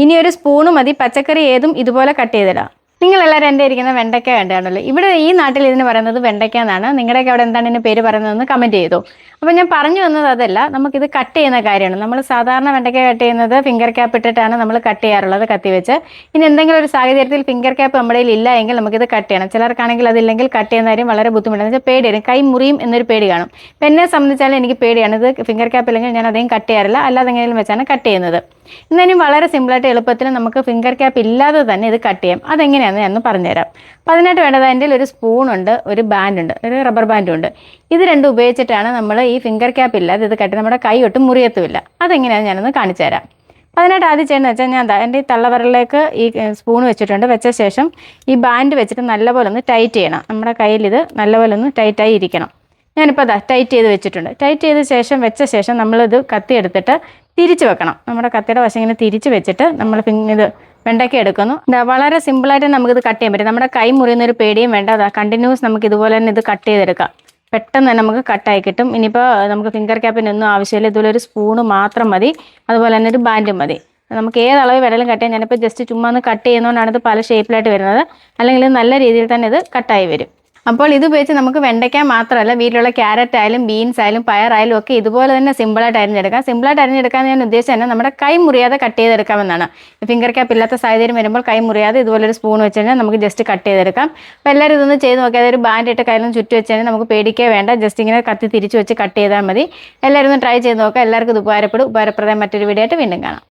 ഇനി ഒരു സ്പൂണ് മതി പച്ചക്കറി ഏതും ഇതുപോലെ കട്ട് ചെയ്തിടാം. നിങ്ങളെല്ലാവരും എൻ്റെ ഇരിക്കുന്ന വെണ്ടയ്ക്ക കണ്ടാണല്ലോ. ഇവിടെ ഈ നാട്ടിൽ ഇതിന് പറയുന്നത് വെണ്ടയ്ക്ക എന്നാണ്. നിങ്ങളുടെയൊക്കെ അവിടെ എന്താണ് ഇതിന് പേര് പറയുന്നതെന്ന് കമൻറ്റ് ചെയ്തു. അപ്പോൾ ഞാൻ പറഞ്ഞു വന്നത് അതല്ല, നമുക്കിത് കട്ട് ചെയ്യുന്ന കാര്യമാണ്. നമ്മൾ സാധാരണ വെണ്ടയ്ക്ക കട്ട് ചെയ്യുന്നത് ഫിംഗർ ക്യാപ്പ് ഇട്ടിട്ടാണ് നമ്മൾ കട്ട് ചെയ്യാറുള്ളത് കത്തി വെച്ച്. ഇനി എന്തെങ്കിലും ഒരു സാഹചര്യത്തിൽ ഫിംഗർ ക്യാപ്പ് നമ്മുടെ കയ്യിൽ ഇല്ല എങ്കിൽ നമുക്കിത് കട്ട് ചെയ്യണം. ചിലർക്കാണെങ്കിൽ അതില്ലെങ്കിൽ കട്ട് ചെയ്യുന്ന കാര്യം വളരെ ബുദ്ധിമുട്ടാണ്. വെച്ചാൽ പേടി വരും, കൈ മുറിയും എന്നൊരു പേടി കാണും. അപ്പം എന്നെ സംബന്ധിച്ചാലും എനിക്ക് പേടിയാണ്. ഇത് ഫിംഗർ ക്യാപ്പ് ഇല്ലെങ്കിൽ ഞാൻ അധികം കട്ട് ചെയ്യാറില്ല, അല്ലാതെ എങ്ങനെയും വെച്ചാണ് കട്ട് ചെയ്യുന്നത്. എന്നാലും വളരെ സിമ്പിളായിട്ട് എളുപ്പത്തിൽ നമുക്ക് ഫിംഗർ ക്യാപ്പ് ഇല്ലാതെ തന്നെ ഇത് കട്ട് ചെയ്യാം. അതെങ്ങനെയാണെന്ന് ഞാൻ പറഞ്ഞുതരാം. അപ്പോൾ അതിനായിട്ട് വേണ്ടത് എൻ്റെ ഒരു സ്പൂണുണ്ട്, ഒരു ബാൻഡുണ്ട്, ഒരു റബ്ബർ ബാൻഡും ഉണ്ട്. ഇത് രണ്ടും ഉപയോഗിച്ചിട്ടാണ് നമ്മൾ ഈ ഫിംഗർ ക്യാപ്പ് ഇല്ലാതെ ഇത് കട്ട് നമ്മുടെ കൈ ഒട്ടും മുറിയത്തുമില്ല. അതെങ്ങനെയാണെന്ന് ഞാനൊന്ന് കാണിച്ചു തരാം. അതിനായിട്ട് ആദ്യം ചെയ്യുന്നത് വെച്ചാൽ ഞാൻ എൻ്റെ ഈ തള്ളവിരലിലേക്ക് ഈ സ്പൂൺ വെച്ചിട്ടുണ്ട്. വെച്ച ശേഷം ഈ ബാൻഡ് വെച്ചിട്ട് നല്ലപോലെ ഒന്ന് ടൈറ്റ് ചെയ്യണം. നമ്മുടെ കയ്യിൽ ഇത് നല്ലപോലെ ഒന്ന് ടൈറ്റായി ഇരിക്കണം. ഞാനിപ്പോൾ ടൈറ്റ് ചെയ്ത് വെച്ചിട്ടുണ്ട്. ടൈറ്റ് ചെയ്ത ശേഷം വെച്ച ശേഷം നമ്മളിത് കത്തി എടുത്തിട്ട് തിരിച്ച് വെക്കണം. നമ്മുടെ കത്തിയുടെ വശം ഇങ്ങനെ തിരിച്ച് വെച്ചിട്ട് നമ്മൾ ഇത് വെണ്ടയ്ക്ക എടുക്കുന്നു. വളരെ സിമ്പിളായിട്ട് നമുക്കിത് കട്ട് ചെയ്യാൻ പറ്റും. നമ്മുടെ കൈ മുറിയുന്നൊരു പേടിയും വേണ്ട. കണ്ടിന്യൂസ് നമുക്ക് ഇതുപോലെ തന്നെ ഇത് കട്ട് ചെയ്തെടുക്കാം. പെട്ടെന്ന് തന്നെ നമുക്ക് കട്ടായി കിട്ടും. ഇനിയിപ്പോൾ നമുക്ക് ഫിംഗർ ക്യാപ്പിനൊന്നും ആവശ്യമില്ല. ഇതുപോലെ ഒരു സ്പൂണ് മാത്രം മതി. അതുപോലെ തന്നെ ഒരു ബാൻഡും മതി. നമുക്ക് ഏത് അളവ് വേണമെങ്കിലും കട്ട് ചെയ്യാം. ഞാനിപ്പോൾ ജസ്റ്റ് ചുമ്മാ ഒന്ന് കട്ട് ചെയ്യുന്നതുകൊണ്ടാണ് ഇത് പല ഷേപ്പിലായിട്ട് വരുന്നത്. അല്ലെങ്കിൽ നല്ല രീതിയിൽ തന്നെ ഇത് കട്ടായി വരും. അപ്പോൾ ഇത് ഉപയോഗിച്ച് നമുക്ക് വെണ്ടയ്ക്ക മാത്രമല്ല വീട്ടിലുള്ള ക്യാരറ്റ് ആയാലും ബീൻസ് ആയാലും പയറായാലും ഒക്കെ ഇതുപോലെ തന്നെ സിമ്പിളായിട്ട് അരിഞ്ഞെടുക്കാം. സിമ്പിളായിട്ട് അരിഞ്ഞെടുക്കാൻ ഞാൻ ഉദ്ദേശിച്ചത് തന്നെ നമ്മുടെ കൈ മുറിയാതെ കട്ട് ചെയ്തെടുക്കാമെന്നാണ്. ഫിംഗർ ക്യാപ്പ് ഇല്ലാത്ത സാഹചര്യം വരുമ്പോൾ കൈ മുറിയാതെ ഇതുപോലൊരു സ്പൂൺ വെച്ച് കഴിഞ്ഞാൽ നമുക്ക് ജസ്റ്റ് കട്ട് ചെയ്തെടുക്കാം. അപ്പോൾ എല്ലാവരും ഇതൊന്ന് ചെയ്ത് നോക്കി. അതൊരു ബാൻഡ് ഇട്ട് കയ്യിലും ചുറ്റി വെച്ച് കഴിഞ്ഞാൽ നമുക്ക് പേടിക്കേ വേണ്ട. ജസ്റ്റ് ഇങ്ങനെ കത്തി തിരിച്ച് വെച്ച് കട്ട് ചെയ്താൽ മതി. എല്ലാവരും ഒന്ന് ട്രൈ ചെയ്ത് നോക്കാം. എല്ലാവർക്കും ഇത് ഉപകാരപ്പെടും. ഉപകാരപ്രദമായ മറ്റൊരു വീഡിയോ ആയിട്ട് വീണ്ടും കാണാം.